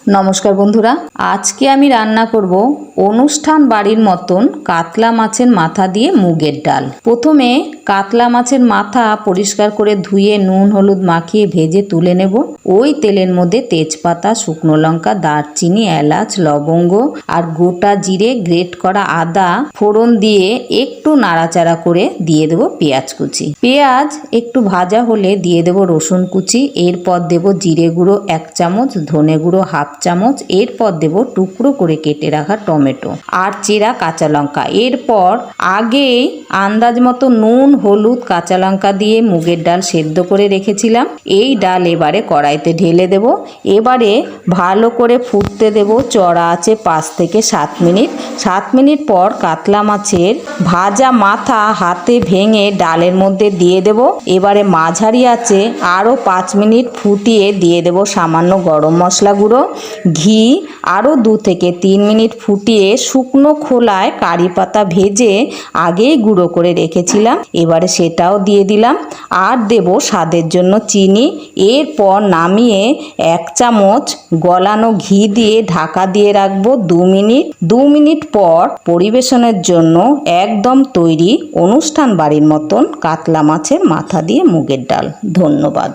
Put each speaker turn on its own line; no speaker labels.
নমস্কার বন্ধুরা, আজকে আমি রান্না করব অনুষ্ঠান বাড়ির মতন কাতলা মাছের মাথা দিয়ে মুগের ডাল। প্রথমে কাতলা মাছের মাথা পরিষ্কার করে ধুয়ে নুন হলুদ মাখিয়ে ভেজে তুলে নেব। ওই তেলের মধ্যে তেজপাতা, শুকনো লঙ্কা, দারচিনি, এলাচ, লবঙ্গ আর গোটা জিরে, গ্রেট করা আদা ফোড়ন দিয়ে একটু নাড়াচাড়া করে দিয়ে দেবো পেঁয়াজ কুচি। পেঁয়াজ একটু ভাজা হলে দিয়ে দেবো রসুন কুচি। এরপর দেবো জিরে গুঁড়ো 1 চামচ, ধনে গুঁড়ো 1/2 চামচ। এরপর দেবো টুকরো করে কেটে রাখা টমেটো আর চেরা কাঁচা লঙ্কা। এরপর আগেই আন্দাজ মতো নুন, হলুদ, কাঁচা লঙ্কা দিয়ে মুগের ডাল সেদ্ধ করে রেখেছিলাম। এই ডাল এবারে কড়াইতে ঢেলে দেব। এবারে ভালো করে ফুটতে দেব চড়া আছে 5 থেকে 7 মিনিট। 7 মিনিট পর কাতলা মাছের ভাজা মাথা হাতে ভেঙে ডালের মধ্যে দিয়ে দেব। এবারে মাঝারি আছে আরও 5 মিনিট ফুটিয়ে দিয়ে দেব সামান্য গরম মশলা গুঁড়ো, ঘি। আরও 2 থেকে 3 মিনিট ফুটিয়ে শুকনো খোলায় কারি পাতা ভেজে আগেই গুঁড়ো করে রেখেছিলাম, এবারে সেটাও দিয়ে দিলাম। আর দেব স্বাদের জন্য চিনি। এরপর নামিয়ে 1 চামচ গলানো ঘি দিয়ে ঢাকা দিয়ে রাখবো 2 মিনিট। 2 মিনিট পর পরিবেশনের জন্য একদম তৈরি অনুষ্ঠান বাড়ির মতন কাতলা মাছের মাথা দিয়ে মুগের ডাল। ধন্যবাদ।